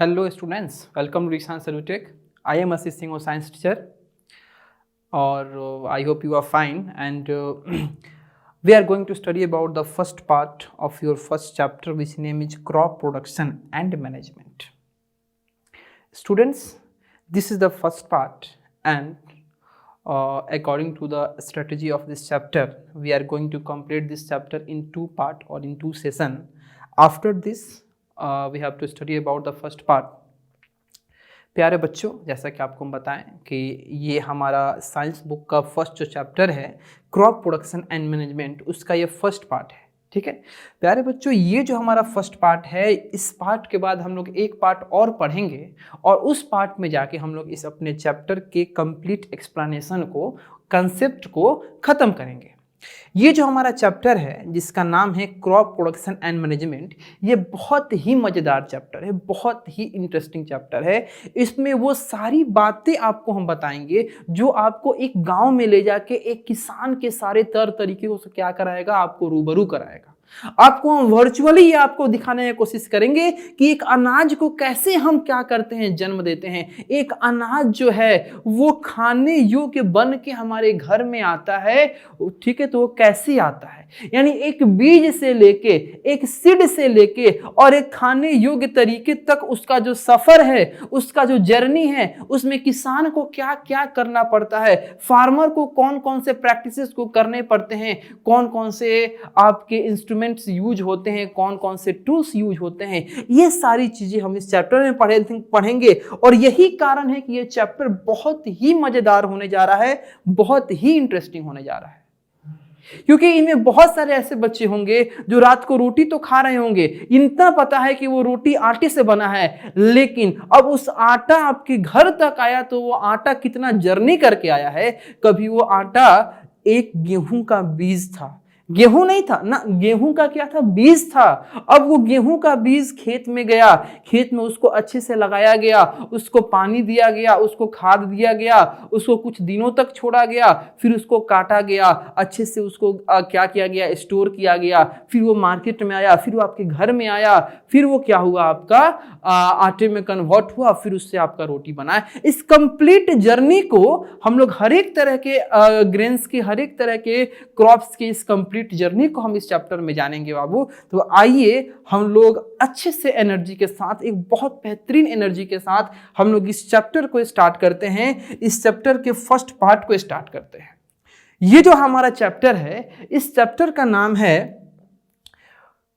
Hello students, welcome to Rishan Servitech. I am Ashish Singh, a science teacher, or I hope you are fine. And we are going to study about the first part of your first chapter, which name is crop production and management. Students, this is the first part, and according to the strategy of this chapter, we are going to complete this chapter in two part or in two session. After this, we have to study about the first part. प्यारे बच्चों, जैसा कि आपको हम बताएं कि ये हमारा साइंस बुक का फर्स्ट जो चैप्टर है क्रॉप प्रोडक्शन एंड मैनेजमेंट, उसका ये फर्स्ट पार्ट है। ठीक है प्यारे बच्चों, ये जो हमारा फर्स्ट पार्ट है, इस पार्ट के बाद हम लोग एक पार्ट और पढ़ेंगे और उस पार्ट में जाके हम लोग इस अपने चैप्टर के कंप्लीट एक्सप्लेनेशन को, कंसेप्ट को ख़त्म करेंगे। ये जो हमारा चैप्टर है जिसका नाम है क्रॉप प्रोडक्शन एंड मैनेजमेंट, ये बहुत ही मज़ेदार चैप्टर है, बहुत ही इंटरेस्टिंग चैप्टर है। इसमें वो सारी बातें आपको हम बताएंगे जो आपको एक गांव में ले जाके एक किसान के सारे तरीके से क्या कराएगा, आपको रूबरू कराएगा। आपको हम वर्चुअली ये आपको दिखाने की कोशिश करेंगे कि एक अनाज को कैसे हम क्या करते हैं, जन्म देते हैं। एक अनाज जो है वो खाने योग्य बन के हमारे घर में आता है, ठीक है, तो वो कैसे आता है, यानी एक बीज से लेके, एक सीड से लेके और एक खाने योग्य तरीके तक उसका जो सफर है, उसका जो जर्नी है, उसमें किसान को क्या क्या करना पड़ता है, फार्मर को कौन कौन से प्रैक्टिसेस को करने पड़ते हैं, कौन कौन से आपके इंस्ट्रूमेंट्स यूज होते हैं, कौन कौन से टूल्स यूज होते हैं, ये सारी चीजें हम इस चैप्टर में पढ़ेंगे। और यही कारण है कि ये चैप्टर बहुत ही मजेदार होने जा रहा है, बहुत ही इंटरेस्टिंग होने जा रहा है, क्योंकि इनमें बहुत सारे ऐसे बच्चे होंगे जो रात को रोटी तो खा रहे होंगे, इतना पता है कि वो रोटी आटे से बना है, लेकिन अब उस आटा आपके घर तक आया तो वो आटा कितना जर्नी करके आया है। कभी वो आटा एक गेहूं का बीज था, गेहूं नहीं था ना, गेहूं का क्या था, बीज था। अब वो गेहूं का बीज खेत में गया, खेत में उसको अच्छे से लगाया गया, उसको पानी दिया गया, उसको खाद दिया गया, उसको कुछ दिनों तक छोड़ा गया, फिर उसको काटा गया, अच्छे से उसको क्या किया गया, स्टोर किया गया, फिर वो मार्केट में आया, फिर वो आपके घर में आया, फिर वो क्या हुआ, आपका आटे में कन्वर्ट हुआ, फिर उससे आपका रोटी बना। इस कंप्लीट जर्नी को हम लोग हर एक तरह के ग्रेन्स के, हर एक तरह के क्रॉप्स के इस कंप्लीट जर्नी को हम इस चैप्टर में जानेंगे बाबू। तो आइए हम लोग अच्छे से एनर्जी के साथ, एक बहुत बेहतरीन एनर्जी के साथ हम लोग इस चैप्टर को स्टार्ट करते हैं, इस चैप्टर के फर्स्ट पार्ट को स्टार्ट करते हैं। ये जो हमारा चैप्टर है, इस चैप्टर का नाम है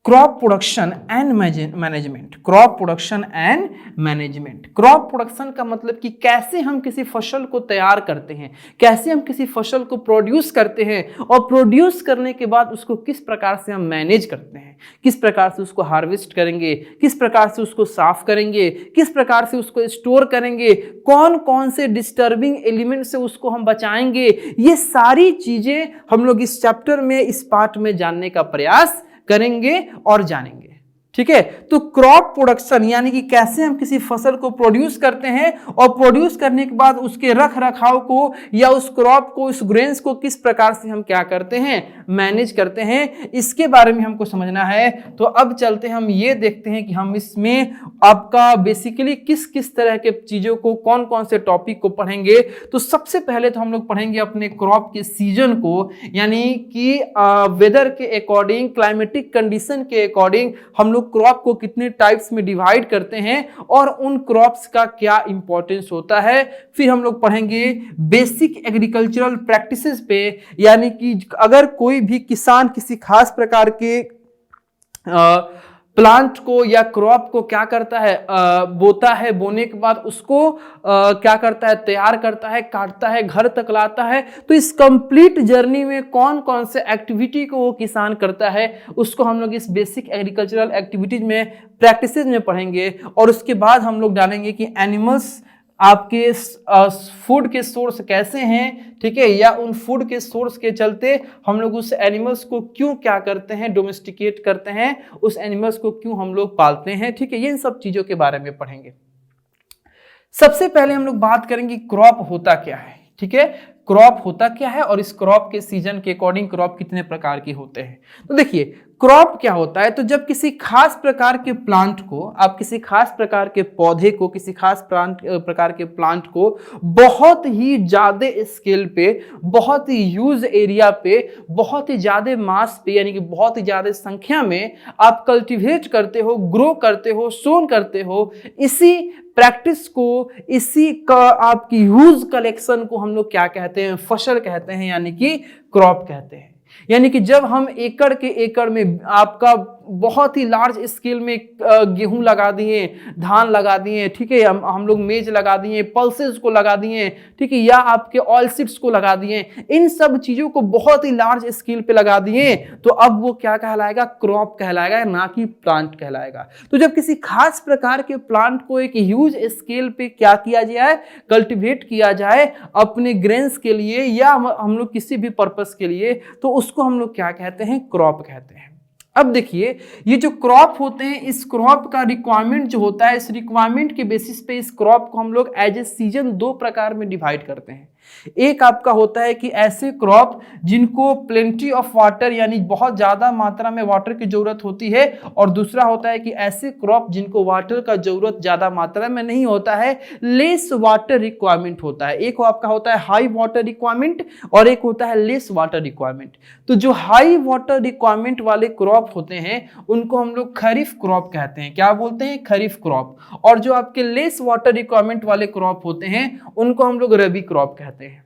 crop production and management. Crop production and management, crop production का मतलब कि कैसे हम किसी फसल को तैयार करते हैं, कैसे हम किसी फसल को प्रोड्यूस करते हैं, और प्रोड्यूस करने के बाद उसको किस प्रकार से हम मैनेज करते हैं, किस प्रकार से उसको हार्वेस्ट करेंगे, किस प्रकार से उसको साफ करेंगे, किस प्रकार से उसको स्टोर करेंगे, कौन कौन से डिस्टर्बिंग एलिमेंट से उसको हम बचाएंगे। ये सारी चीजें हम लोग इस चैप्टर में, इस पार्ट में जानने का प्रयास करेंगे और जानेंगे। ठीक है, तो क्रॉप प्रोडक्शन यानी कि कैसे हम किसी फसल को प्रोड्यूस करते हैं और प्रोड्यूस करने के बाद उसके रख रखाव को, या उस क्रॉप को, उस ग्रेन्स को किस प्रकार से हम क्या करते हैं, मैनेज करते हैं, इसके बारे में हमको समझना है। तो अब चलते हैं, हम ये देखते हैं कि हम इसमें आपका बेसिकली किस किस तरह के चीजों को, कौन कौन से टॉपिक को पढ़ेंगे। तो सबसे पहले तो हम लोग पढ़ेंगे अपने क्रॉप के सीजन को, यानी कि वेदर के अकॉर्डिंग, क्लाइमेटिक कंडीशन के अकॉर्डिंग हम लोग क्रॉप को कितने टाइप्स में डिवाइड करते हैं और उन क्रॉप्स का क्या इंपॉर्टेंस होता है। फिर हम लोग पढ़ेंगे बेसिक एग्रीकल्चरल प्रैक्टिसेस पे, यानी कि अगर कोई भी किसान किसी खास प्रकार के प्लांट को या क्रॉप को क्या करता है, बोता है, बोने के बाद उसको क्या करता है, तैयार करता है, काटता है, घर तक लाता है, तो इस कंप्लीट जर्नी में कौन कौन से एक्टिविटी को वो किसान करता है, उसको हम लोग इस बेसिक एग्रीकल्चरल एक्टिविटीज में, प्रैक्टिसेस में पढ़ेंगे। और उसके बाद हम लोग जानेंगे कि एनिमल्स आपके फूड के सोर्स कैसे हैं, ठीक है, या उन फूड के सोर्स के चलते हम लोग उस एनिमल्स को क्यों क्या करते हैं, डोमेस्टिकेट करते हैं, उस एनिमल्स को क्यों हम लोग पालते हैं। ठीक है, ये इन सब चीजों के बारे में पढ़ेंगे। सबसे पहले हम लोग बात करेंगे क्रॉप होता क्या है। ठीक है, क्रॉप होता क्या है और इस क्रॉप के सीजन के अकॉर्डिंग क्रॉप कितने प्रकार के होते हैं। तो देखिए, क्रॉप क्या होता है? तो जब किसी खास प्रकार के प्लांट को, आप किसी खास प्रकार के पौधे को, किसी खास प्रकार के प्लांट को बहुत ही ज्यादा स्केल पे, बहुत ही ह्यूज एरिया पे, बहुत ही ज्यादा मास पे, यानी कि बहुत ही ज्यादा संख्या में आप कल्टीवेट करते हो, ग्रो करते हो, सोन करते हो, इसी प्रैक्टिस को, इसी का आपकी ह्यूज कलेक्शन को हम लोग क्या कहते हैं? फसल कहते हैं, यानी कि क्रॉप कहते हैं। यानी कि जब हम एकड़ के एकड़ में आपका बहुत ही लार्ज स्केल में गेहूं लगा दिए, धान लगा दिए, ठीक है, हम लोग मेज लगा दिए, पल्सेस को लगा दिए, ठीक है, या आपके ऑयल सीड्स को लगा दिए, इन सब चीजों को बहुत ही लार्ज स्केल पे लगा दिए, तो अब वो क्या कहलाएगा? क्रॉप कहलाएगा, ना कि प्लांट कहलाएगा। तो जब किसी खास प्रकार के प्लांट को एक ह्यूज स्केल पे क्या किया जाए? कल्टीवेट किया जाए अपने ग्रेन्स के लिए या हम लोग किसी भी पर्पस के लिए, तो उसको हम लोग क्या कहते हैं? क्रॉप कहते हैं। अब देखिए, ये जो क्रॉप होते हैं, इस क्रॉप का रिक्वायरमेंट जो होता है, इस रिक्वायरमेंट के बेसिस पे इस क्रॉप को हम लोग एज ए सीजन दो प्रकार में डिवाइड करते हैं। एक आपका होता है कि ऐसे क्रॉप जिनको प्लेंटी ऑफ वाटर, यानी बहुत ज्यादा मात्रा में वाटर की जरूरत होती है, और दूसरा होता है कि ऐसे क्रॉप जिनको वाटर का जरूरत ज्यादा मात्रा में नहीं होता है, लेस वाटर रिक्वायरमेंट होता है। एक आपका होता है हाई वाटर रिक्वायरमेंट और एक होता है लेस वाटर रिक्वायरमेंट। तो जो हाई वाटर रिक्वायरमेंट वाले क्रॉप होते हैं उनको हम लोग खरीफ क्रॉप कहते हैं। क्या बोलते हैं? खरीफ क्रॉप। और जो आपके लेस वाटर रिक्वायरमेंट वाले क्रॉप होते हैं उनको हम लोग रबी क्रॉप कहते हैं।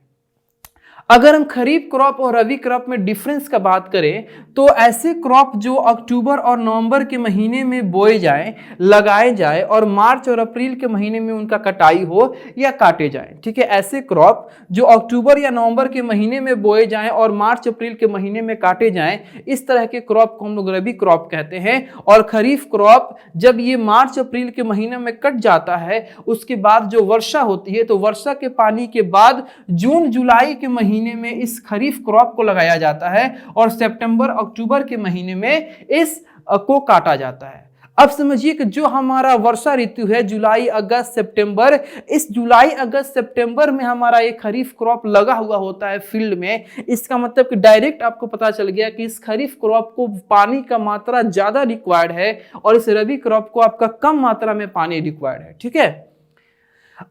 अगर हम खरीफ क्रॉप और रबी क्रॉप में डिफरेंस का बात करें, तो ऐसे क्रॉप जो अक्टूबर और नवंबर के महीने में बोए जाएं, लगाए जाए, और मार्च और अप्रैल के महीने में उनका कटाई हो या काटे जाएं, ठीक है, ऐसे क्रॉप जो अक्टूबर या नवंबर के महीने में बोए जाएं और मार्च अप्रैल के महीने में काटे जाएं, इस तरह के क्रॉप को हम लोग रबी क्रॉप कहते हैं। और खरीफ क्रॉप जब ये मार्च अप्रैल के महीने में कट जाता है, उसके बाद जो वर्षा होती है, तो वर्षा के पानी के बाद जून जुलाई के महीने में इस खरीफ क्रॉप को लगाया जाता है और सितंबर अक्टूबर के महीने में इस को काटा जाता है। अब समझिए कि जो हमारा वर्षा ऋतु है, जुलाई अगस्त सितंबर, इस जुलाई अगस्त सितंबर में हमारा ये खरीफ क्रॉप लगा हुआ होता है फील्ड में। इसका मतलब कि डायरेक्ट आपको पता चल गया कि इस खरीफ क्रॉप को पानी का मात्रा ज्यादा रिक्वायर्ड है और इस रबी क्रॉप को आपका कम मात्रा में पानी रिक्वायर्ड है, ठीक है।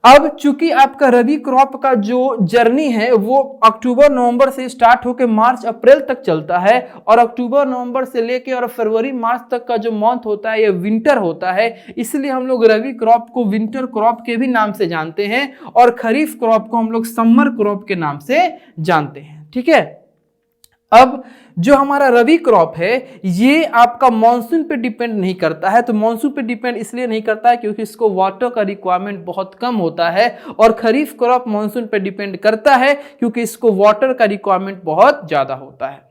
अब चूंकि आपका रबी क्रॉप का जो जर्नी है वो अक्टूबर नवंबर से स्टार्ट होकर मार्च अप्रैल तक चलता है, और अक्टूबर नवंबर से लेके और फरवरी मार्च तक का जो मंथ होता है ये विंटर होता है, इसलिए हम लोग रबी क्रॉप को विंटर क्रॉप के भी नाम से जानते हैं और खरीफ क्रॉप को हम लोग समर क्रॉप के नाम से जानते हैं, ठीक है। अब जो हमारा रबी क्रॉप है ये आपका मॉनसून पे डिपेंड नहीं करता है। तो मॉनसून पे डिपेंड इसलिए नहीं करता है क्योंकि इसको वाटर का रिक्वायरमेंट बहुत कम होता है, और खरीफ क्रॉप मॉनसून पे डिपेंड करता है क्योंकि इसको वाटर का रिक्वायरमेंट बहुत ज्यादा होता है।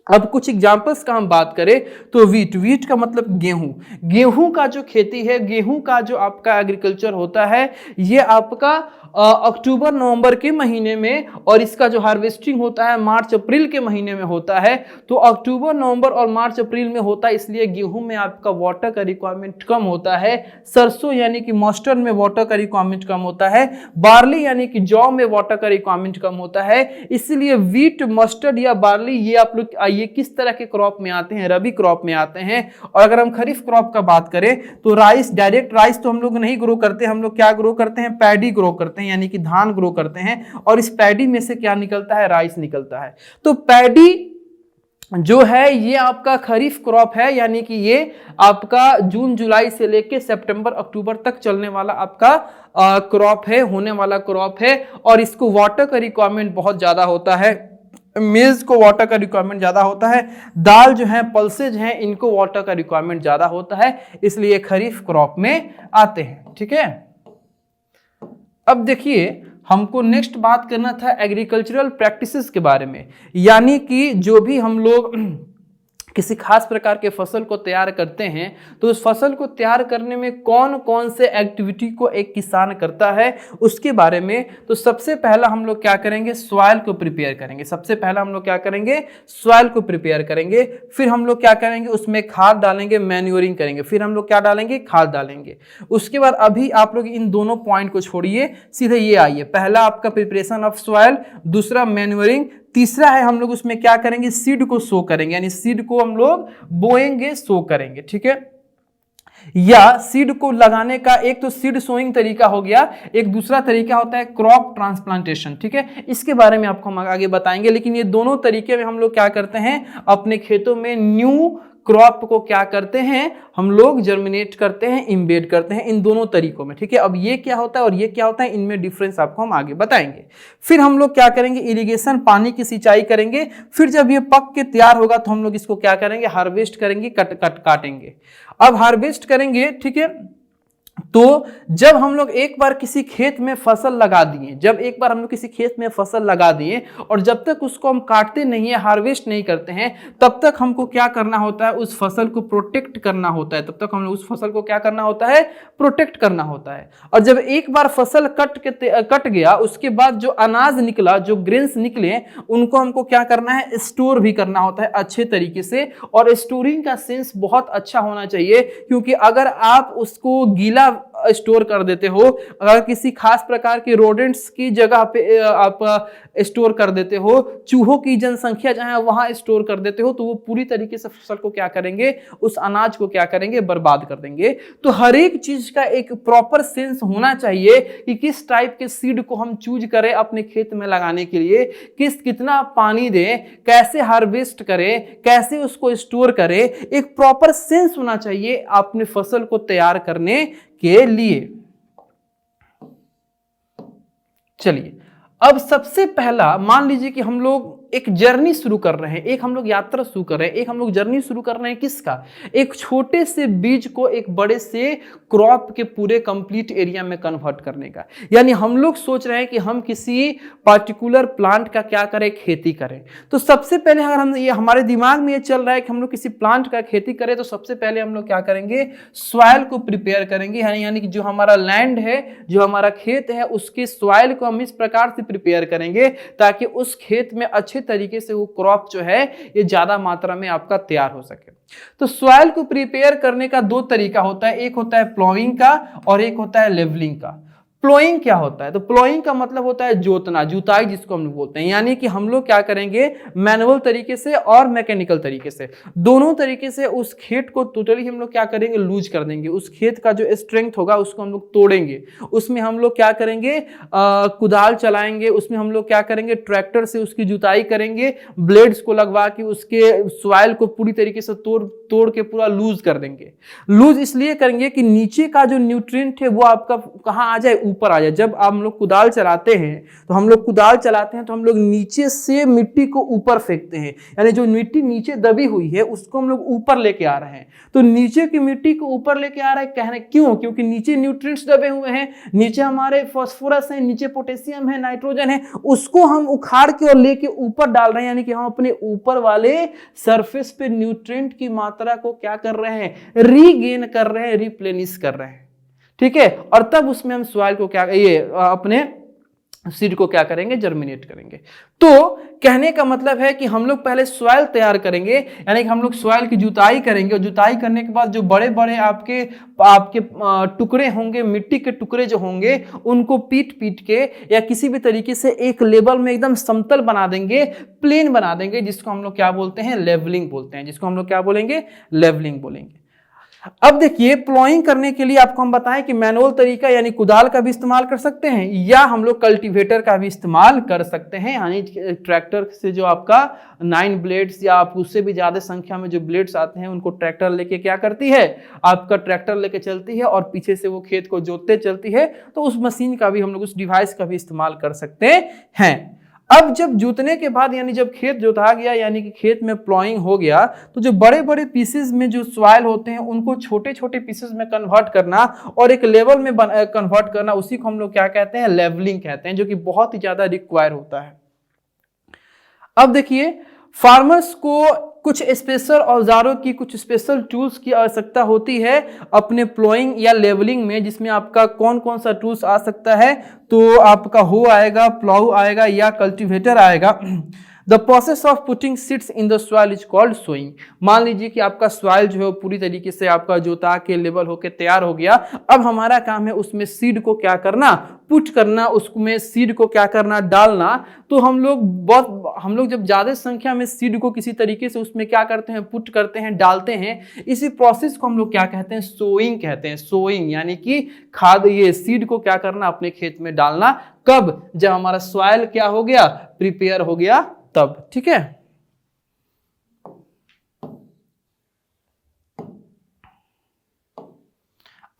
अब कुछ एग्जांपल्स का हम बात करें तो वीट का मतलब गेहूं का जो खेती है, गेहूं का जो आपका एग्रीकल्चर होता है, ये आपका अक्टूबर नवंबर के महीने में, और इसका जो हार्वेस्टिंग होता है मार्च अप्रैल के महीने में होता है। तो अक्टूबर नवंबर और मार्च अप्रैल में होता है, इसलिए गेहूं में आपका वाटर का रिक्वायरमेंट कम होता है। सरसों यानी कि मस्टर्ड में वाटर का रिक्वायरमेंट कम होता है। बार्ली यानी कि जौ में वाटर का रिक्वायरमेंट कम होता है। इसलिए वीट, मस्टर्ड या बार्ली ये आप लोग ये किस तरह के क्रॉप में आते हैं? रबी क्रॉप में आते हैं। और अगर हम खरीफ क्रॉप का बात करें तो राइस, डायरेक्ट राइस तो हम लोग नहीं ग्रो करते, हम लोग क्या ग्रो करते हैं? पैडी ग्रो करते हैं, यानी कि धान ग्रो करते हैं, और इस पैडी में से क्या निकलता है? राइस निकलता है। तो पैडी जो है ये आपका खरीफ क्रॉप है, यानी कि ये आपका जून जुलाई से लेके सितंबर अक्टूबर तक चलने वाला आपका क्रॉप है, होने वाला क्रॉप है, और इसको वाटर का रिक्वायरमेंट बहुत ज्यादा होता है। मेज को वाटर का रिक्वायरमेंट ज्यादा होता है। दाल जो है, पल्सेज हैं, इनको वाटर का रिक्वायरमेंट ज्यादा होता है, इसलिए खरीफ क्रॉप में आते हैं, ठीक है। अब देखिए, हमको नेक्स्ट बात करना था एग्रीकल्चरल प्रैक्टिसेस के बारे में, यानी कि जो भी हम लोग किसी खास प्रकार के फसल को तैयार करते हैं तो उस फसल को तैयार करने में कौन कौन से एक्टिविटी को एक किसान करता है उसके बारे में। तो सबसे पहला हम लोग क्या करेंगे? सॉइल को प्रिपेयर करेंगे। सबसे पहला हम लोग क्या करेंगे? सॉइल को प्रिपेयर करेंगे। फिर हम लोग क्या करेंगे? उसमें खाद डालेंगे, मैन्योरिंग करेंगे। फिर हम लोग क्या डालेंगे? खाद डालेंगे। उसके बाद अभी आप लोग इन दोनों पॉइंट को छोड़िए, सीधे ये आइए। पहला आपका प्रिपरेशन ऑफ सॉइल, दूसरा मैन्योरिंग, तीसरा है हम लोग उसमें क्या करेंगे, सीड को सो करेंगे, यानी सीड को हम लोग बोएंगे, सो करेंगे, ठीक है। या सीड को लगाने का एक तो सीड सोइंग तरीका हो गया, एक दूसरा तरीका होता है क्रॉप ट्रांसप्लांटेशन, ठीक है। इसके बारे में आपको हम आगे बताएंगे, लेकिन ये दोनों तरीके में हम लोग क्या करते हैं, अपने खेतों में न्यू क्रॉप को क्या करते हैं, हम लोग जर्मिनेट करते हैं, इम्बेड करते हैं, इन दोनों तरीकों में, ठीक है। अब ये क्या होता है और ये क्या होता है, इनमें डिफरेंस आपको हम आगे बताएंगे। फिर हम लोग क्या करेंगे, इरिगेशन, पानी की सिंचाई करेंगे। फिर जब ये पक के तैयार होगा तो हम लोग इसको क्या करेंगे, हार्वेस्ट करेंगे, काटेंगे। अब हार्वेस्ट करेंगे, ठीक है। तो जब हम लोग एक बार किसी खेत में फसल लगा दिए, और जब तक उसको हम काटते नहीं है, हार्वेस्ट नहीं करते हैं, तब तक हमको क्या करना होता है, उस फसल को प्रोटेक्ट करना होता है। प्रोटेक्ट करना होता है। और जब एक बार फसल कट गया, उसके बाद जो अनाज निकला, जो ग्रेन्स निकले, उनको हमको क्या करना है, स्टोर भी करना होता है अच्छे तरीके से। और स्टोरिंग का सेंस बहुत अच्छा होना चाहिए, क्योंकि अगर आप उसको गीला स्टोर कर देते हो, अगर किसी खास प्रकार के रोडेंट्स की जगह पे आप स्टोर कर देते हो, चूहों की जनसंख्या जहां है वहां स्टोर कर देते हो, तो वो पूरी तरीके से फसल को क्या करेंगे, उस अनाज को क्या करेंगे, बर्बाद कर देंगे। तो हर एक चीज का एक प्रॉपर सेंस होना चाहिए कि किस टाइप के सीड को हम चूज करें अपने खेत में लगाने के लिए, कितना पानी दें, कैसे हार्वेस्ट करें, कैसे उसको स्टोर करें, एक प्रॉपर सेंस होना चाहिए अपने फसल को तैयार करने के लिए। चलिए, अब सबसे पहला मान लीजिए कि हम लोग एक जर्नी शुरू कर रहे हैं, एक हम लोग यात्रा शुरू कर रहे हैं, एक हम लोग जर्नी शुरू कर रहे हैं, किसका, एक छोटे से बीज को एक बड़े से क्रॉप के पूरे कंप्लीट एरिया में कन्वर्ट करने का। यानी हम लोग सोच रहे हैं कि हम किसी पर्टिकुलर प्लांट का क्या करें, खेती करें। तो सबसे पहले अगर हम ये हमारे दिमाग में ये चल रहा है कि हम लोग किसी प्लांट का खेती करें, तो सबसे पहले हम लोग क्या करेंगे, सॉइल को प्रिपेयर करेंगे। यानी कि जो हमारा लैंड है, जो हमारा खेत है, उसके सॉइल को हम इस प्रकार से प्रिपेयर करेंगे ताकि उस खेत में अच्छे तरीके से वो क्रॉप जो है ये ज्यादा मात्रा में आपका तैयार हो सके। तो सॉइल को प्रिपेयर करने का दो तरीका होता है, एक होता है प्लोइंग का और एक होता है लेवलिंग का। प्लोइंग क्या होता है, तो प्लोइंग का मतलब होता है जोतना, जुताई जिसको हम लोग बोलते हैं। यानी कि हम लोग क्या करेंगे, मैनुअल तरीके से और मैकेनिकल तरीके से, दोनों तरीके से उस खेत को टोटली हम लोग क्या करेंगे, लूज कर देंगे। उस खेत का जो स्ट्रेंथ होगा उसको हम लोग तोड़ेंगे। उसमें हम लोग क्या करेंगे, कुदाल चलाएंगे, उसमें हम लोग क्या करेंगे, ट्रैक्टर से उसकी जुताई करेंगे, ब्लेड्स को लगवा के उसके सॉइल को पूरी तरीके से तोड़ के पूरा लूज कर देंगे। लूज इसलिए करेंगे कि नीचे का जो न्यूट्रिएंट है वो आपका कहाँ आ जाए, ऊपर आ जाए। जब हम लोग कुदाल चलाते हैं तो हम लोग नीचे से मिट्टी को ऊपर फेंकते हैं, यानी जो मिट्टी नीचे दबी हुई है उसको हम लोग ऊपर लेके आ रहे हैं। तो नीचे की मिट्टी को ऊपर लेके आ रहे हैं, कहने क्यों, क्योंकि नीचे न्यूट्रिएंट्स दबे हुए हैं, नीचे हमारे फास्फोरस है, नीचे पोटेशियम है, नाइट्रोजन है, उसको हम उखाड़ के और लेके ऊपर डाल रहे हैं। यानी कि हम अपने ऊपर वाले सरफेस पे न्यूट्रिएंट की मात्रा को क्या कर रहे हैं, रीगेन कर रहे हैं, रिप्लेनिश कर रहे हैं, ठीक है। और तब उसमें हम सॉइल को क्या, ये अपने सीड को क्या करेंगे, जर्मिनेट करेंगे। तो कहने का मतलब है कि हम लोग पहले सॉइल तैयार करेंगे, यानी कि हम लोग सॉइल की जुताई करेंगे, और जुताई करने के बाद जो बड़े बड़े आपके टुकड़े होंगे, मिट्टी के टुकड़े जो होंगे, उनको पीट के या किसी भी तरीके से एक लेवल में एकदम समतल बना देंगे, प्लेन बना देंगे, जिसको हम लोग क्या बोलते हैं, लेवलिंग बोलते हैं, जिसको हम लोग क्या बोलेंगे, लेवलिंग बोलेंगे। अब देखिए, प्लॉइंग करने के लिए आपको हम बताएं कि मैनुअल तरीका यानी कुदाल का भी इस्तेमाल कर सकते हैं, या हम लोग कल्टीवेटर का भी इस्तेमाल कर सकते हैं। यानी ट्रैक्टर से जो आपका 9 ब्लेड्स या आप उससे भी ज्यादा संख्या में जो ब्लेड्स आते हैं, उनको ट्रैक्टर लेके क्या करती है, आपका ट्रैक्टर लेके चलती है और पीछे से वो खेत को जोतते चलती है। तो उस मशीन का भी हम लोग, उस डिवाइस का भी इस्तेमाल कर सकते हैं। अब जब जोतने के बाद, यानी जब खेत जोता गया, यानी कि खेत में प्लॉइंग हो गया, तो जो बड़े बड़े पीसेस में जो सॉइल होते हैं उनको छोटे छोटे पीसेस में कन्वर्ट करना और एक लेवल में कन्वर्ट करना, उसी को हम लोग क्या कहते हैं, लेवलिंग कहते हैं, जो कि बहुत ही ज्यादा रिक्वायर होता है। अब देखिए, फार्मर्स को कुछ स्पेशल औजारों की, कुछ स्पेशल टूल्स की आवश्यकता होती है अपने प्लॉइंग या लेवलिंग में, जिसमें आपका कौन कौन सा टूल्स आ सकता है, तो आपका हो आएगा, प्लाऊ आएगा या कल्टीवेटर आएगा। The process of putting seeds in the soil is called sowing. मान लीजिए कि आपका सॉइल जो है वो पूरी तरीके से आपका जोता के लेवल होकर तैयार हो गया। अब हमारा काम है उसमें सीड को क्या करना, पुट करना, उसमें सीड को क्या करना, डालना। तो हम लोग जब ज्यादा संख्या में सीड को किसी तरीके से उसमें क्या करते हैं, पुट करते हैं, डालते हैं, इसी प्रोसेस को हम लोग क्या कहते हैं, सोइंग कहते हैं। सोइंग यानी कि खाद, ये सीड को क्या करना, अपने खेत में डालना। कब? जब हमारा सॉइल क्या हो गया, प्रिपेयर हो गया तब। ठीक है,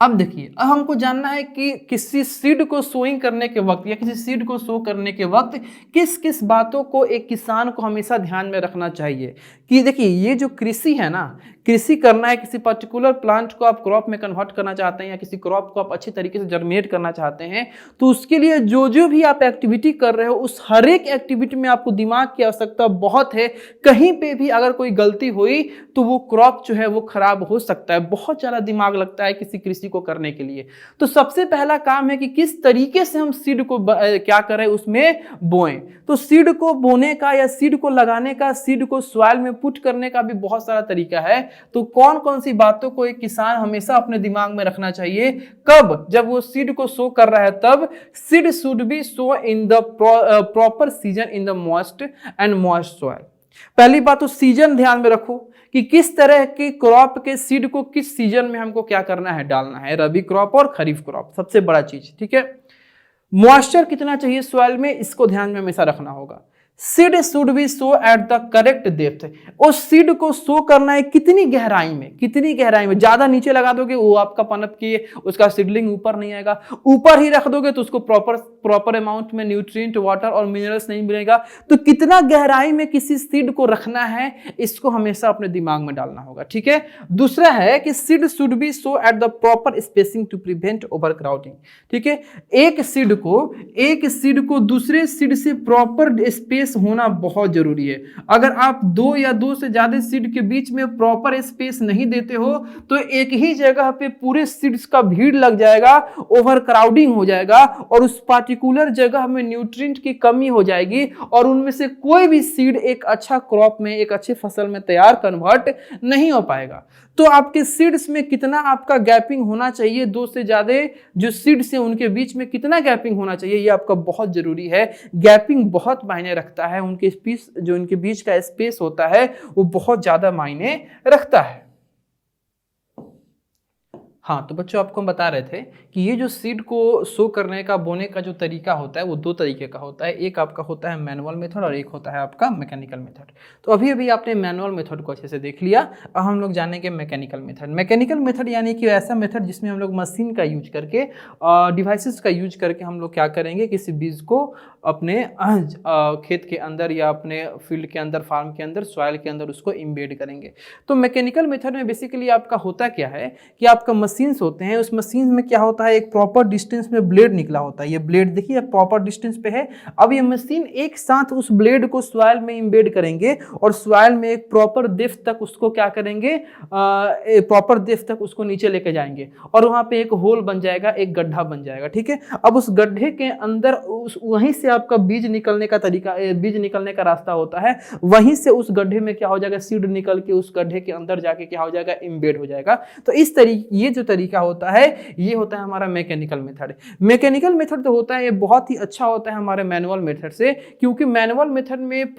अब देखिए, अब हमको जानना है कि किसी सीड को सोइंग करने के वक्त या किसी सीड को सो करने के वक्त किस किस बातों को एक किसान को हमेशा ध्यान में रखना चाहिए। कि देखिए, ये जो कृषि है ना, कृषि करना है, किसी पर्टिकुलर प्लांट को आप क्रॉप में कन्वर्ट करना चाहते हैं या किसी क्रॉप को आप अच्छी तरीके से जर्मिनेट करना चाहते हैं, तो उसके लिए जो जो भी आप एक्टिविटी कर रहे हो, उस हर एक एक्टिविटी में आपको दिमाग की आवश्यकता बहुत है। कहीं पे भी अगर कोई गलती हुई तो वो क्रॉप जो है वो खराब हो सकता है। बहुत ज़्यादा दिमाग लगता है किसी कृषि को करने के लिए। तो सबसे पहला काम है कि किस तरीके से हम सीड को क्या करें, उसमें बोएं। तो सीड को बोने का या सीड को लगाने का, सीड को सॉइल में पुट करने का भी बहुत सारा तरीका है। तो कौन कौन सी बातों को एक किसान हमेशा अपने दिमाग में रखना चाहिए? कब? जब वो सीड को सो कर रहा है तब। Seed should be so in the proper season in the moist and moist soil. पहली बात तो सीजन ध्यान में रखो कि किस तरह के क्रॉप के सीड को किस सीजन में हमको क्या करना है, डालना है। रबी क्रॉप और खरीफ क्रॉप, सबसे बड़ा चीज। ठीक है, मॉइस्चर कितना चाहिए सॉइल में, इसको ध्यान में हमेशा रखना होगा। Seed should be sow at the correct depth. उस सीड को सो करना है कितनी गहराई में, कितनी गहराई में। ज्यादा नीचे लगा दोगे वो आपका पनप की उसका सीडलिंग ऊपर नहीं आएगा। ऊपर ही रख दोगे तो उसको प्रॉपर अमाउंट में न्यूट्रिएंट, वाटर और मिनरल्स नहीं मिलेगा। तो कितना गहराई में किसी सीड को रखना है, इसको हमेशा अपने दिमाग में डालना होगा। ठीक है, दूसरा है कि seed should be sow at the proper spacing to prevent overcrowding. ठीक है, एक सीड को दूसरे सीड से प्रॉपर स्पेस होना बहुत जरूरी है। अगर आप दो या दो से ज्यादा सीड के बीच में प्रॉपर स्पेस नहीं देते हो तो एक ही जगह पे पूरे सीड्स का भीड़ लग जाएगा, ओवर क्राउडिंग हो जाएगा और उस पार्टिकुलर जगह में न्यूट्रिएंट की कमी हो जाएगी और उनमें से कोई भी सीड एक अच्छा क्रॉप में, एक अच्छी फसल में तैयार कन्वर्ट नहीं हो पाएगा। तो आपके सीड्स में कितना आपका गैपिंग होना चाहिए, दो से ज्यादा जो सीड्स हैं उनके बीच में कितना गैपिंग होना चाहिए, ये आपका बहुत जरूरी है। गैपिंग बहुत मायने रखता है, उनके स्पेस, जो उनके बीच का स्पेस होता है वो बहुत ज्यादा मायने रखता है। हाँ, तो बच्चों आपको हम बता रहे थे कि ये जो सीड को सो करने का, बोने का जो तरीका होता है वो दो तरीके का होता है। एक आपका होता है मैनुअल मेथड और एक होता है आपका मैकेनिकल मेथड। तो अभी अभी आपने मैनुअल मेथड को अच्छे से देख लिया। अब हम लोग जानेंगे मैकेनिकल मेथड। मैकेनिकल मेथड यानी कि ऐसा मेथड जिसमें हम लोग मशीन का यूज करके, डिवाइसेस का यूज करके हम लोग क्या करेंगे, किसी बीज को अपने खेत के अंदर या अपने फील्ड के अंदर, फार्म के अंदर, सॉइल के अंदर उसको इम्बेड करेंगे। तो मैकेनिकल मेथड में बेसिकली आपका होता क्या है कि आपका मशीन्स होते हैं, उस मशीन में क्या होता है, एक प्रॉपर डिस्टेंस में ब्लेड निकला होता है। ये ब्लेड देखिए प्रॉपर डिस्टेंस पे है। अब ये मशीन एक साथ उस ब्लेड को सॉइल में इम्बेड करेंगे और सॉइल में एक प्रॉपर डेप्थ तक उसको क्या करेंगे, प्रॉपर डेप्थ तक उसको नीचे लेके जाएंगे और वहां पे एक होल बन जाएगा, एक गड्ढा बन जाएगा। ठीक है, अब उस गड्ढे के अंदर वहीं से आपका बीज निकलने का तरीका, बीज निकलने का रास्ता होता है। वहीं से उस गड्ढे में क्या हो जाएगा, सीड निकल के उस गड्ढे के अंदर जाके क्या हो जाएगा, इम्बेड हो जाएगा। तो इस तरीके, ये जो तरीका होता है ये होता है हमारा मैकेनिकल मेथड। मैकेनिकल मेथड जो होता है ये बहुत ही अच्छा होता है हमारे मैनुअल मेथड से, क्योंकि मैनुअल मेथड में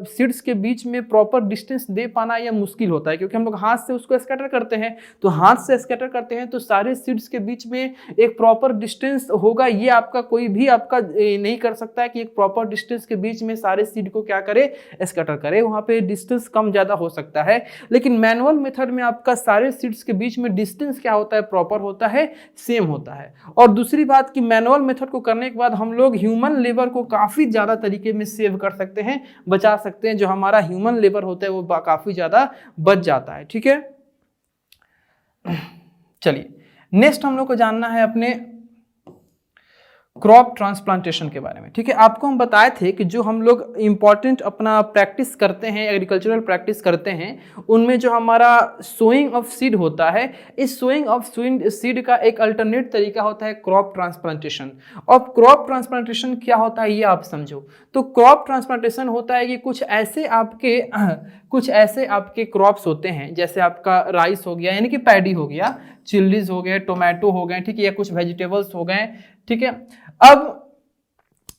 सीड्स के बीच में प्रॉपर डिस्टेंस दे पाना यह मुश्किल होता है, क्योंकि हम लोग हाथ से उसको स्कैटर करते हैं। तो हाथ से स्कैटर करते हैं तो सारे सीड्स के बीच में एक प्रॉपर डिस्टेंस होगा। ये आपका कोई भी आपका नहीं कर सकता है कि एक प्रॉपर डिस्टेंस के बीच में सारे सीड को क्या करे, स्कैटर करे। वहां पे डिस्टेंस कम ज्यादा हो सकता है, लेकिन मैनुअल मेथड में आपका सारे सीड्स के बीच में डिस्टेंस क्या होता है, प्रॉपर होता है, सेम होता है। और दूसरी बात कि मैनुअल मेथड को करने के बाद हम लोग ह्यूमन लेबर को काफी ज्यादा तरीके में सेव कर सकते हैं, बचा सकते हैं। जो हमारा ह्यूमन लेबर होता है वो काफी ज्यादा बच जाता है। ठीक है, चलिए नेक्स्ट हम लोग को जानना है अपने क्रॉप ट्रांसप्लांटेशन के बारे में। ठीक है, आपको हम बताए थे कि जो हम लोग इम्पॉर्टेंट अपना प्रैक्टिस करते हैं, एग्रीकल्चरल प्रैक्टिस करते हैं, उनमें जो हमारा सोइंग ऑफ सीड होता है, इस सोइंग ऑफ सीड का एक अल्टरनेट तरीका होता है क्रॉप ट्रांसप्लांटेशन। और क्रॉप ट्रांसप्लांटेशन क्या होता है ये आप समझो। तो क्रॉप ट्रांसप्लांटेशन होता है कि कुछ ऐसे आपके क्रॉप्स होते हैं, जैसे आपका राइस हो गया यानी कि पैडी हो गया, चिल्लीज हो गए, टोमेटो हो गए, ठीक है, या कुछ वेजिटेबल्स हो गए, ठीक है। अब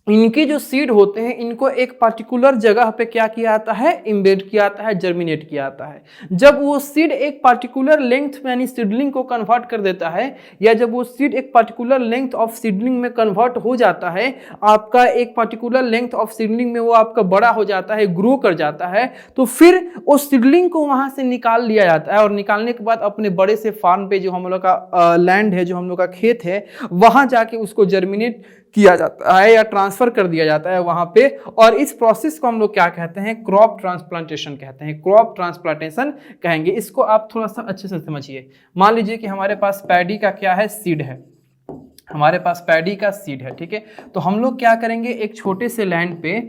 इनके जो सीड होते हैं, इनको एक पर्टिकुलर जगह पे क्या किया जाता है, इम्बेड किया जाता है, जर्मिनेट किया जाता है। जब वो सीड एक पर्टिकुलर लेंथ में यानी सीडलिंग को कन्वर्ट कर देता है, या जब वो सीड एक पर्टिकुलर लेंथ ऑफ सीडलिंग में कन्वर्ट हो जाता है, आपका एक पर्टिकुलर लेंथ ऑफ सीडलिंग में वो आपका बड़ा हो जाता है, ग्रो कर जाता है, तो फिर उस सीडलिंग को वहां से निकाल लिया जाता है। और निकालने के बाद अपने बड़े से फार्म पे, जो हम लोग का लैंड है, जो हम लोग का खेत है, वहां जाके उसको जर्मिनेट किया जाता है या ट्रांसफर कर दिया जाता है वहां पे। और इस प्रोसेस को हम लोग क्या कहते हैं, क्रॉप ट्रांसप्लांटेशन कहते हैं, क्रॉप ट्रांसप्लांटेशन कहेंगे। इसको आप थोड़ा सा अच्छे से समझिए। मान लीजिए कि हमारे पास पैडी का क्या है, सीड है, हमारे पास पैडी का सीड है, ठीक है। तो हम लोग क्या करेंगे, एक छोटे से लैंड पे,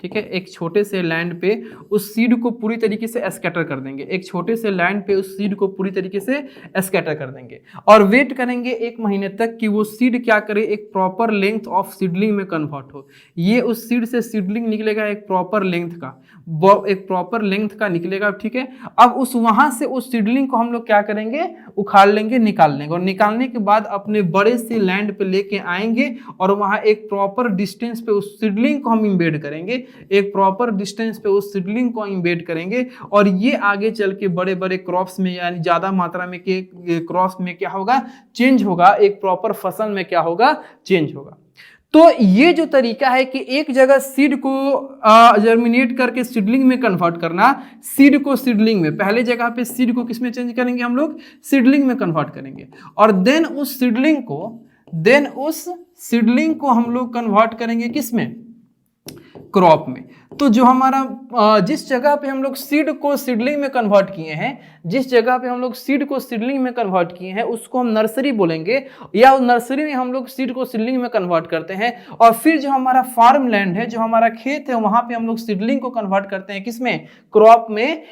ठीक है, एक छोटे से लैंड पे उस सीड को पूरी तरीके से स्कैटर कर देंगे, एक छोटे से लैंड पे उस सीड को पूरी तरीके से स्कैटर कर देंगे, और वेट करेंगे 1 महीने तक कि वो सीड क्या करे, एक प्रॉपर लेंथ ऑफ सीडलिंग में कन्वर्ट हो। ये उस सीड से सीडलिंग निकलेगा एक प्रॉपर लेंथ का निकलेगा, ठीक है। अब वहां से उस सीडलिंग को हम लोग क्या करेंगे, उखाड़ लेंगे, निकाल लेंगे, और निकालने के बाद अपने बड़े से लैंड पे लेके आएंगे, और वहां एक प्रॉपर डिस्टेंस पे उस सीडलिंग को हम इम्बेड करेंगे, और ये आगे चल के बड़े बड़े क्रॉप्स में, यानी ज्यादा मात्रा में के क्रॉप्स में क्या होगा, चेंज होगा, एक प्रॉपर फसल में क्या होगा, चेंज होगा। तो ये जो तरीका है कि एक जगह सीड को जर्मिनेट करके सीडलिंग में कन्वर्ट करना, सीड को सीडलिंग में, पहले जगह पे सीड को किसमें चेंज करेंगे, हम लोग सीडलिंग में कन्वर्ट करेंगे, और देन उस सीडलिंग को हम लोग कन्वर्ट करेंगे किसमें, क्रॉप में। तो जो हमारा जिस जगह पे हम लोग सीड को सीडलिंग में कन्वर्ट किए हैं, उसको हम नर्सरी बोलेंगे, या नर्सरी में हम लोग सीड को सीडलिंग में कन्वर्ट करते हैं। और फिर जो हमारा फार्म लैंड है, जो हमारा खेत है, वहां पे हम लोग सीडलिंग को कन्वर्ट करते हैं किसमें, क्रॉप में।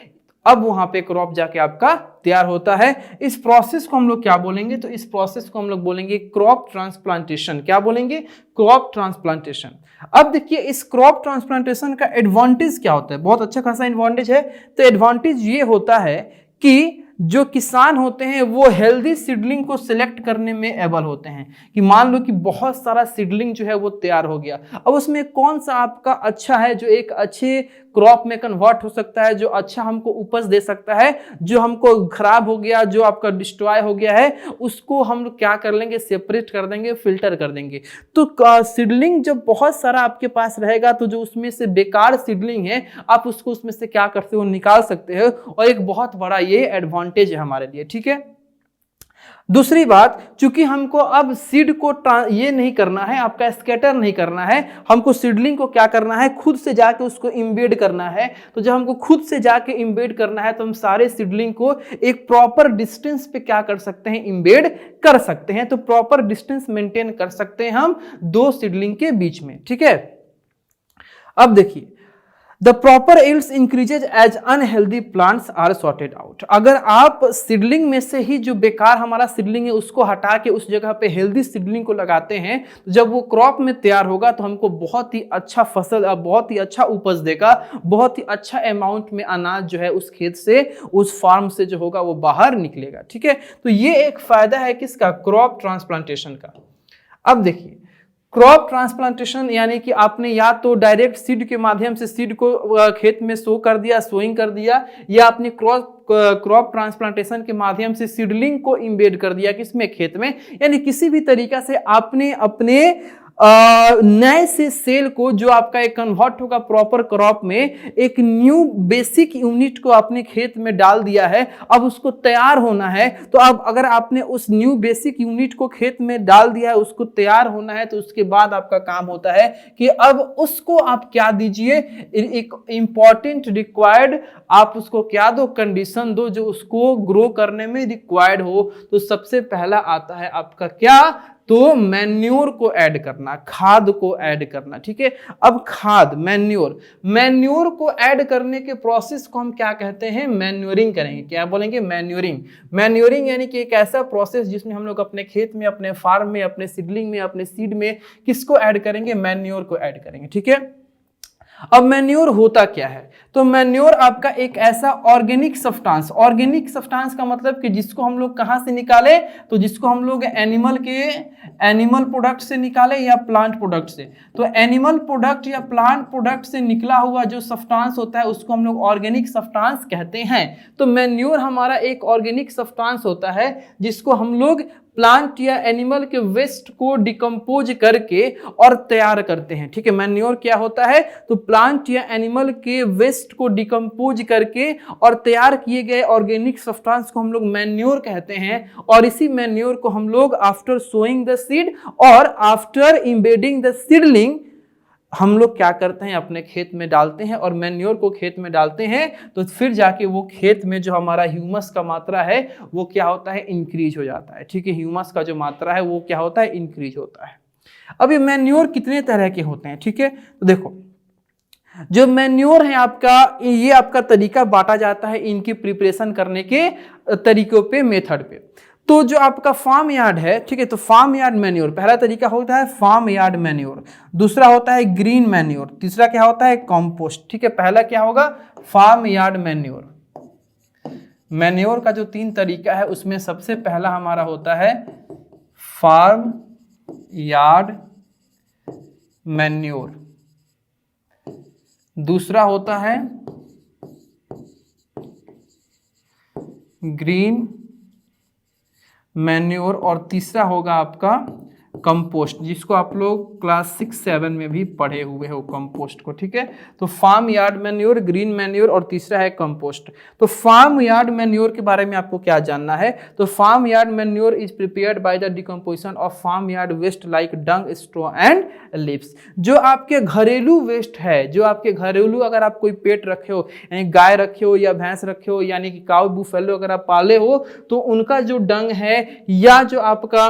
अब वहां पे क्रॉप जाके आपका तैयार होता है। इस प्रोसेस को हम लोग क्या बोलेंगे, तो इस प्रोसेस को हम लोग बोलेंगे क्रॉप ट्रांसप्लांटेशन। क्या बोलेंगे, क्रॉप ट्रांसप्लांटेशन। अब देखिए इस क्रॉप ट्रांसप्लांटेशन का एडवांटेज क्या होता है, बहुत अच्छा खासा एडवांटेज है। तो एडवांटेज ये होता है कि जो किसान होते हैं वो हेल्दी सीडलिंग को सिलेक्ट करने में एबल होते हैं। कि मान लो कि बहुत सारा सीडलिंग जो है वो तैयार हो गया, अब उसमें कौन सा आपका अच्छा है, जो एक अच्छे क्रॉप में कन्वर्ट हो सकता है, जो अच्छा हमको उपज दे सकता है, जो हमको खराब हो गया, जो आपका डिस्ट्रॉय हो गया है, उसको हम लोग क्या कर लेंगे, सेपरेट कर देंगे, फिल्टर कर देंगे। तो सीडलिंग जब बहुत सारा आपके पास रहेगा, तो जो उसमें से बेकार सीडलिंग है, आप उसको उसमें से क्या करते हो, निकाल सकते हो, और एक बहुत बड़ा ये एडवांटेज है हमारे लिए, ठीक है। दूसरी बात, चूंकि हमको अब सीड को ये नहीं करना है, आपका स्कैटर नहीं करना है, हमको सीडलिंग को क्या करना है, खुद से जाके उसको इम्बेड करना है। तो जब हमको खुद से जाके इम्बेड करना है, तो हम सारे सीडलिंग को एक प्रॉपर डिस्टेंस पे क्या कर सकते हैं, इम्बेड कर सकते हैं। तो प्रॉपर डिस्टेंस मेंटेन कर सकते हैं हम दो सीडलिंग के बीच में, ठीक है। अब देखिए, The proper yields increases as unhealthy plants are sorted out। अगर आप सीडलिंग में से ही जो बेकार हमारा सीडलिंग है उसको हटा के उस जगह पे हेल्दी सीडलिंग को लगाते हैं, तो जब वो क्रॉप में तैयार होगा तो हमको बहुत ही अच्छा फसल, बहुत ही अच्छा उपज देगा, बहुत ही अच्छा अमाउंट में अनाज जो है उस खेत से, उस फार्म से जो होगा वो बाहर निकलेगा, ठीक है। तो ये एक फायदा है किसका, क्रॉप ट्रांसप्लांटेशन का। अब देखिए, क्रॉप ट्रांसप्लांटेशन यानी कि आपने या तो डायरेक्ट सीड के माध्यम से सीड को खेत में सोइंग कर दिया, या आपने क्रॉप ट्रांसप्लांटेशन के माध्यम से सीडलिंग को इम्बेड कर दिया किसमें, खेत में। यानी किसी भी तरीका से आपने अपने नए से सेल को, जो आपका एक कन्वर्ट होगा प्रॉपर क्रॉप में, एक न्यू बेसिक यूनिट को अपने खेत में डाल दिया है। अब उसको तैयार होना है, तो अब अगर आपने उस न्यू बेसिक यूनिट को खेत में डाल दिया है, उसको तैयार होना है, तो उसके बाद आपका काम होता है कि अब उसको आप क्या दीजिए, एक इंपॉर्टेंट रिक्वायर्ड, आप उसको क्या दो, कंडीशन दो जो उसको ग्रो करने में रिक्वायर्ड हो। तो सबसे पहला आता है आपका क्या, तो मैन्योर को ऐड करना, खाद को ऐड करना, ठीक है। अब खाद मैन्योर को ऐड करने के प्रोसेस को हम क्या कहते हैं, मैन्योरिंग करेंगे। क्या बोलेंगे, मैन्योरिंग यानी कि एक ऐसा प्रोसेस जिसमें हम लोग अपने खेत में, अपने फार्म में, अपने सीडलिंग में, अपने सीड में किसको ऐड करेंगे, मैन्योर को ऐड करेंगे, ठीक है। अब मैन्योर होता क्या है, तो मैन्योर आपका एक ऐसा ऑर्गेनिक सब्सटेंस का मतलब कि जिसको हम लोग कहां से निकाले, तो जिसको हम लोग एनिमल प्रोडक्ट से निकाले या प्लांट प्रोडक्ट से। तो एनिमल प्रोडक्ट या प्लांट प्रोडक्ट से निकला हुआ जो सब्सटेंस होता है उसको हम लोग ऑर्गेनिक सब्सटेंस कहते हैं। तो मैन्योर हमारा एक ऑर्गेनिक सब्सटेंस होता है जिसको हम लोग प्लांट या एनिमल के वेस्ट को डिकम्पोज करके और तैयार करते हैं, ठीक है। मैन्योर क्या होता है, तो प्लांट या एनिमल के वेस्ट को डिकम्पोज करके और तैयार किए गए ऑर्गेनिक सब्सटेंस को हम लोग मैन्योर कहते हैं। और इसी मैन्योर को हम लोग आफ्टर सोइंग द सीड और आफ्टर इम्बेडिंग द सीडलिंग हम लोग क्या करते हैं, अपने खेत में डालते हैं। और मैन्योर को खेत में डालते हैं तो फिर जाके वो खेत में जो हमारा ह्यूमस का मात्रा है वो क्या होता है, इंक्रीज हो जाता है, ठीक है। ह्यूमस का जो मात्रा है वो क्या होता है, इंक्रीज होता है। अब ये मैन्योर कितने तरह के होते हैं, ठीक है। तो देखो जो मैन्योर है आपका, ये आपका तरीका बांटा जाता है इनकी प्रिपरेशन करने के तरीकों पे, मेथड पे। तो जो आपका फार्म यार्ड है, ठीक है, तो फार्म यार्ड मैन्योर पहला तरीका होता है फार्म यार्ड मैन्योर, दूसरा होता है ग्रीन मैन्योर, तीसरा क्या होता है, कंपोस्ट, ठीक है। पहला क्या होगा, फार्म यार्ड मैन्योर का जो 3 तरीका है उसमें सबसे पहला हमारा होता है फार्म यार्ड मैन्योर, दूसरा होता है ग्रीन मैन्योर और तीसरा होगा आपका कंपोस्ट, जिसको आप लोग क्लास 6-7 में भी पढ़े हुए हो कंपोस्ट को, ठीक है। तो farmyard manure, green manure और तीसरा है कंपोस्ट। तो फार्म यार्ड मैन्योर के बारे में आपको क्या जानना है, तो farmyard manure is prepared by the decomposition of farmyard waste like dung, straw and leaves. जो आपके घरेलू वेस्ट है, जो आपके घरेलू, अगर आप कोई पेट रखे हो, यानी गाय रखे हो या भैंस रखे हो, यानी कि काऊ बुफेलो अगर आप पाले हो, तो उनका जो डंग है या जो आपका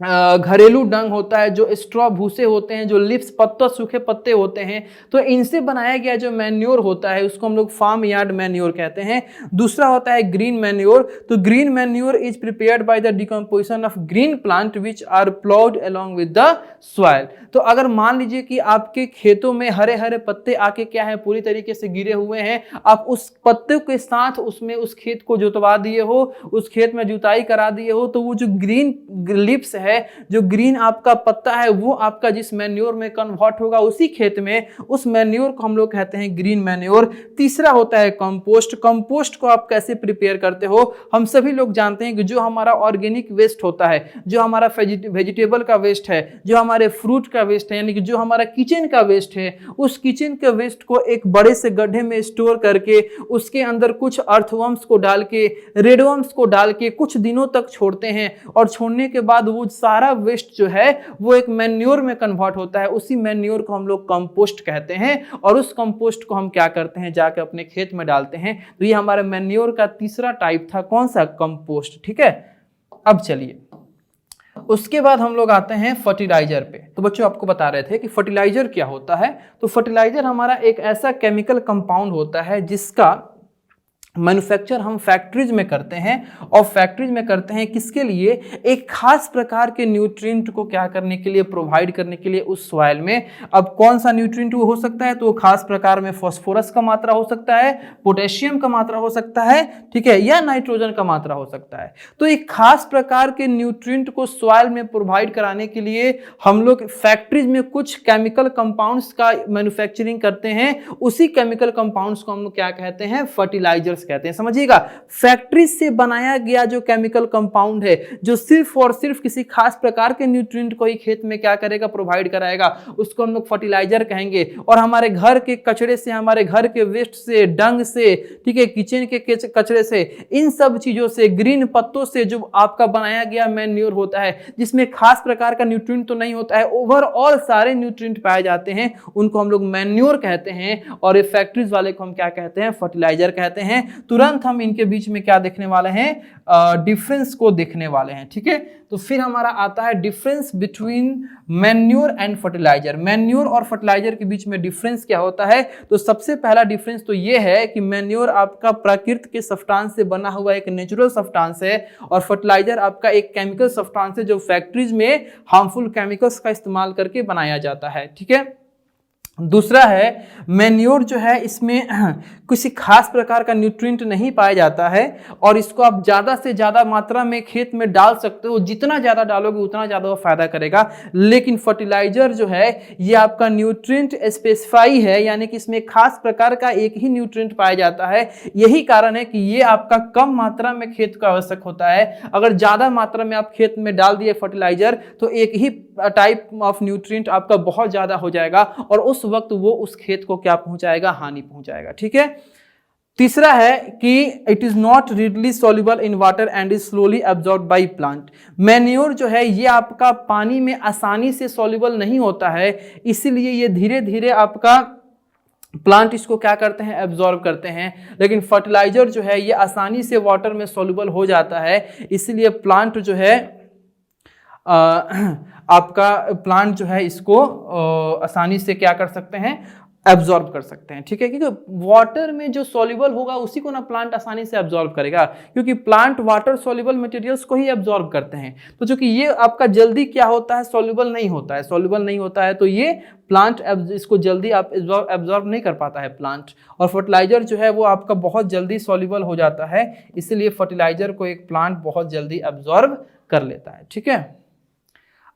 घरेलू डंग होता है, जो स्ट्रॉ भूसे होते हैं, जो लिप्स पत्ता सूखे पत्ते होते हैं, तो इनसे बनाया गया जो मैन्योर होता है उसको हम लोग फार्म यार्ड मैन्योर कहते हैं। दूसरा होता है ग्रीन मैन्योर। तो green manure is prepared by the decomposition of green plant which are ploughed along with the soil. तो अगर मान लीजिए कि आपके खेतों में हरे हरे पत्ते आके क्या है, पूरी तरीके से गिरे हुए हैं, आप उस पत्ते के साथ उसमें उस खेत को जोतवा दिए हो, उस खेत में जुताई करा दिए हो, तो वो जो ग्रीन लिप्स है, जो ग्रीन आपका पत्ता है, वो आपका जिस मैन्योर में कन्वर्ट होगा उसी खेत में, उस मैन्योर को हम लोग कहते हैं ग्रीन मैन्योर। तीसरा होता है कंपोस्ट। कंपोस्ट को आप कैसे प्रिपेयर करते हो, हम सभी लोग जानते हैं कि जो हमारा ऑर्गेनिक वेस्ट होता है, जो हमारा वेजिटेबल का वेस्ट है, जो हमारे फ्रूट का वेस्ट है, यानी कि जो हमारा किचन का वेस्ट है, उस किचन के वेस्ट को एक बड़े से गड्ढे में स्टोर करके उसके अंदर कुछ अर्थवर्म्स को डाल के, रेडवर्म्स को डाल के कुछ दिनों तक छोड़ते हैं। और छोड़ने के बाद वो सारा वेस्ट जो है वो एक मैन्योर में कन्वर्ट होता है। उसी मैन्योर को हम लोग कंपोस्ट कहते हैं। और उस कंपोस्ट को हम क्या करते हैं, जाके अपने खेत में डालते हैं। तो ये हमारे मैन्योर का तीसरा टाइप था, कौन सा, कंपोस्ट, ठीक है। अब चलिए उसके बाद हम लोग आते हैं फर्टिलाइजर पे। तो बच्चों आपको बता रहे थे कि फर्टिलाइजर क्या होता है। तो फर्टिलाइजर हमारा एक ऐसा केमिकल कंपाउंड होता है जिसका मैन्युफैक्चर हम फैक्ट्रीज में करते हैं। और फैक्ट्रीज में करते हैं किसके लिए, एक खास प्रकार के न्यूट्रिएंट को क्या करने के लिए, प्रोवाइड करने के लिए उस सॉइल में। अब कौन सा न्यूट्रिएंट वो हो सकता है, तो वो खास प्रकार में फास्फोरस का मात्रा हो सकता है, पोटेशियम का मात्रा हो सकता है, ठीक है, या नाइट्रोजन का मात्रा हो सकता है। तो एक खास प्रकार के न्यूट्रिएंट को सॉइल में प्रोवाइड कराने के लिए हम लोग फैक्ट्रीज में कुछ केमिकल कंपाउंड्स का मैन्युफैक्चरिंग करते हैं। उसी केमिकल कंपाउंड्स को हम लोग क्या कहते हैं, फर्टिलाइजर्स कहते हैं। समझिएगा, फैक्ट्री से बनाया गया जो केमिकल कंपाउंड है, जो सिर्फ और सिर्फ किसी खास प्रकार के न्यूट्रिएंट को ही खेत में क्या करेगा, प्रोवाइड कराएगा, उसको हम लोग फर्टिलाइजर कहेंगे। और हमारे घर के कचरे से, हमारे घर के वेस्ट से, डंग से, ठीक है, किचन के कचरे से, इन सब चीजों से, ग्रीन पत्तों से जो आपका बनाया गया मैन्योर होता है, जिसमें खास प्रकार का न्यूट्रिएंट तो नहीं होता है, ओवरऑल सारे न्यूट्रिएंट पाए जाते हैं, उनको हम लोग मैन्योर कहते हैं। और ये फैक्ट्रीज वाले को हम क्या कहते हैं, फर्टिलाइजर कहते हैं। तुरंत हम इनके बीच में क्या देखने वाले हैं, डिफरेंस को देखने वाले हैं। ठीक है, तो फिर हमारा आता है difference between manure and fertiliser. Manure और फर्टिलाइजर के बीच में डिफरेंस क्या होता है, तो सबसे पहला डिफरेंस तो ये है कि मैन्योर आपका प्रकृति के सब्सटेंस से बना हुआ एक नेचुरल सब्सटेंस है और फर्टिलाइजर आपका एक केमिकल सब्सटेंस है जो फैक्ट्रीज में हार्मफुल केमिकल्स का इस्तेमाल करके बनाया जाता है। ठीक है, दूसरा है मैन्योर जो है इसमें किसी खास प्रकार का न्यूट्रिएंट नहीं पाया जाता है और इसको आप ज़्यादा से ज़्यादा मात्रा में खेत में डाल सकते हो, जितना ज़्यादा डालोगे उतना ज़्यादा वो फायदा करेगा। लेकिन फर्टिलाइजर जो है ये आपका न्यूट्रिएंट स्पेसिफाई है, यानी कि इसमें खास प्रकार का एक ही न्यूट्रिएंट पाया जाता है। यही कारण है कि ये आपका कम मात्रा में खेत को आवश्यक होता है। अगर ज़्यादा मात्रा में आप खेत में डाल दिए फर्टिलाइजर तो एक ही टाइप ऑफ न्यूट्रिएंट आपका बहुत ज़्यादा हो जाएगा और उस वक्त वो उस खेत को क्या पहुंचाएगा, हानि पहुंचाएगा। ठीक है, तीसरा है कि it is not readily soluble in water and is slowly absorbed by plant. Manure जो है ये आपका पानी में आसानी से सॉल्युबल नहीं होता है, इसीलिए ये धीरे धीरे आपका प्लांट इसको क्या करते हैं, एब्जॉर्ब करते हैं। लेकिन फर्टिलाइजर जो है ये आसानी से वाटर में सॉल्युबल हो जाता है, इसलिए प्लांट जो है आपका प्लांट जो है इसको आसानी से क्या कर सकते हैं, एब्जॉर्ब कर सकते हैं। ठीक है, क्योंकि वाटर में जो सॉल्युबल होगा उसी को ना प्लांट आसानी से एब्जॉर्ब करेगा, क्योंकि प्लांट वाटर सॉल्युबल मटेरियल्स को ही एब्जॉर्ब करते हैं। तो चूंकि ये आपका जल्दी क्या होता है, सॉल्युबल नहीं होता है, सॉल्युबल नहीं होता है तो ये प्लांट इसको जल्दी आप एब्जॉर्ब नहीं कर पाता है प्लांट। और फर्टिलाइजर जो है वो आपका बहुत जल्दी सॉल्युबल हो जाता है, इसलिए फर्टिलाइजर को एक प्लांट बहुत जल्दी एब्जॉर्ब कर लेता है। ठीक है,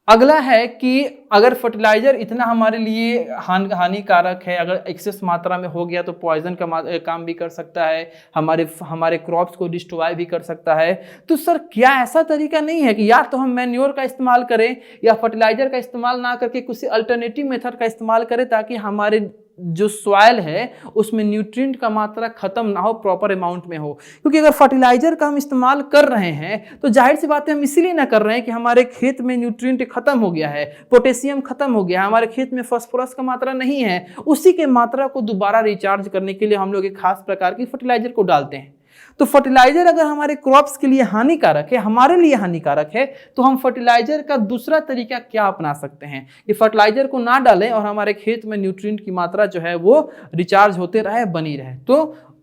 अगला है कि अगर फर्टिलाइजर इतना हमारे लिए हानिकारक है, अगर एक्सेस मात्रा में हो गया तो पॉइजन का काम भी कर सकता है, हमारे क्रॉप्स को डिस्ट्रॉय भी कर सकता है। तो सर क्या ऐसा तरीका नहीं है कि या तो हम मैन्योर का इस्तेमाल करें या फर्टिलाइजर का इस्तेमाल ना करके किसी अल्टरनेटिव मेथड का इस्तेमाल करें ताकि हमारे जो सॉइल है उसमें न्यूट्रिएंट का मात्रा खत्म ना हो, प्रॉपर अमाउंट में हो। क्योंकि अगर फर्टिलाइजर का हम इस्तेमाल कर रहे हैं तो जाहिर सी बात है हम इसीलिए ना कर रहे हैं कि हमारे खेत में न्यूट्रिएंट खत्म हो गया है, पोटेशियम खत्म हो गया है, हमारे खेत में फास्फोरस का मात्रा नहीं है, उसी के मात्रा को दोबारा रिचार्ज करने के लिए हम लोग एक खास प्रकार की फर्टिलाइजर को डालते हैं। तो फर्टिलाइजर अगर हमारे क्रॉप्स के लिए हानिकारक है, हमारे लिए हानिकारक है, तो हम फर्टिलाइजर का दूसरा तरीका क्या अपना सकते हैं कि फर्टिलाइजर को ना डालें और हमारे खेत में न्यूट्रिएंट की मात्रा जो है वो रिचार्ज होते रहे, बनी रहे।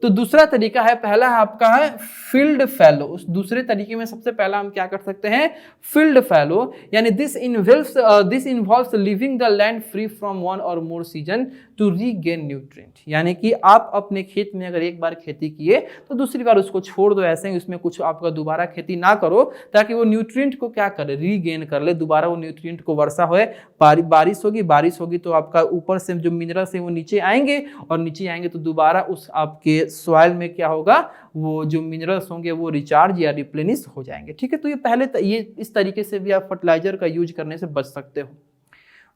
तो दूसरा तरीका है, पहला है आपका है फील्ड फैलो। उस दूसरे तरीके में सबसे पहला हम क्या कर सकते हैं, फील्ड फैलो, यानी this involves living the land free from one और more season to regain nutrient. यानी कि आप अपने खेत में अगर एक बार खेती किए तो दूसरी बार उसको छोड़ दो, ऐसे ही उसमें कुछ आपका दोबारा खेती ना करो ताकि वो न्यूट्रिएंट को क्या करे, रीगेन कर ले, दोबारा वो न्यूट्रिएंट को वर्षा होए, बारिश होगी तो आपका ऊपर से जो मिनरल्स है वो नीचे आएंगे और नीचे आएंगे तो दोबारा उस आपके सॉइल में क्या होगा, वो जो मिनरल्स होंगे वो रिचार्ज या रिप्लेनिश हो जाएंगे। ठीक है, तो ये पहले ये इस तरीके से भी आप फर्टिलाइजर का यूज करने से बच सकते हो।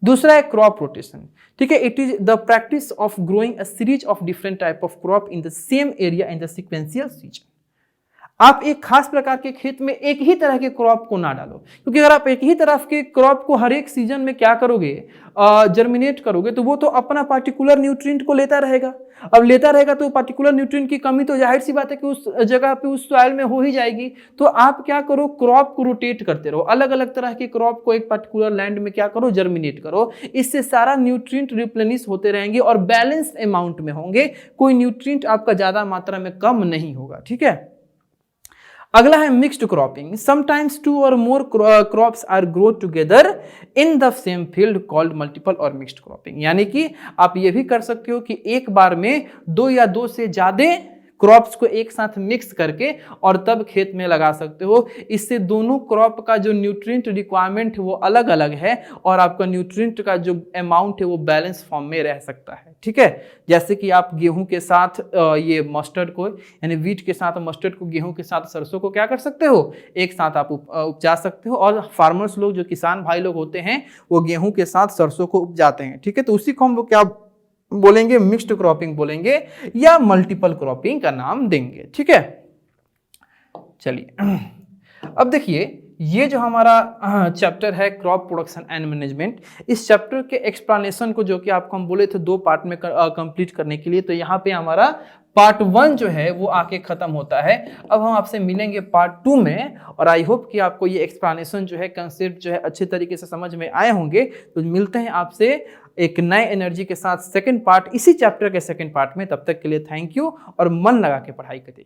दूसरा है क्रॉप रोटेशन। ठीक है, it is the practice of growing a series of different type of crop in the same area in the sequential season. आप एक खास प्रकार के खेत में एक ही तरह के क्रॉप को ना डालो, क्योंकि अगर आप एक ही तरह के क्रॉप को हर एक सीजन में क्या करोगे, जर्मिनेट करोगे, तो वो तो अपना पार्टिकुलर न्यूट्रिएंट को लेता रहेगा। अब लेता रहेगा तो पार्टिकुलर न्यूट्रिएंट की कमी तो जाहिर सी बात है कि उस जगह पे उस सॉइल में हो ही जाएगी। तो आप क्या करो, क्रॉप को रोटेट करते रहो, अलग अलग तरह के क्रॉप को एक पर्टिकुलर लैंड में क्या करो, जर्मिनेट करो। इससे सारा न्यूट्रिएंट रिप्लेनिश होते रहेंगे और बैलेंस्ड अमाउंट में होंगे, कोई न्यूट्रिएंट आपका ज्यादा मात्रा में कम नहीं होगा। ठीक है, अगला है मिक्स्ड क्रॉपिंग। समटाइम्स टू और more crops are grow together in the same field called multiple और मिक्स्ड क्रॉपिंग। यानी कि आप ये भी कर सकते हो कि एक बार में दो या दो से ज्यादा क्रॉप्स को एक साथ मिक्स करके और तब खेत में लगा सकते हो। इससे दोनों क्रॉप का जो न्यूट्रिएंट रिक्वायरमेंट है वो अलग अलग है और आपका न्यूट्रिएंट का जो अमाउंट है वो बैलेंस फॉर्म में रह सकता है। ठीक है, जैसे कि आप गेहूं के साथ ये मस्टर्ड को, यानी वीट के साथ मस्टर्ड को, गेहूं के साथ सरसों को क्या कर सकते हो, एक साथ आप उपजा सकते हो। और फार्मर्स लोग, जो किसान भाई लोग होते हैं, वो गेहूं के साथ सरसों को उपजाते हैं। ठीक है, तो उसी को हम लोग क्या बोलेंगे, मिक्स्ड क्रॉपिंग बोलेंगे या मल्टीपल क्रॉपिंग का नाम देंगे। ठीक है, चलिए अब देखिए ये जो हमारा चैप्टर है क्रॉप प्रोडक्शन एंड मैनेजमेंट, इस चैप्टर के एक्सप्लेनेशन को जो कि आपको हम बोले थे 2 पार्ट में कंप्लीट करने के लिए, तो यहाँ पे हमारा पार्ट 1 जो है वो आके खत्म होता है। अब हम आपसे मिलेंगे पार्ट 2 में, और आई होप कि आपको ये एक्सप्लेनेशन जो है, कंसेप्ट जो है अच्छे तरीके से समझ में आए होंगे। तो मिलते हैं आपसे एक नए एनर्जी के साथ सेकंड पार्ट, इसी चैप्टर के सेकंड पार्ट में। तब तक के लिए थैंक यू और मन लगा के पढ़ाई करिए।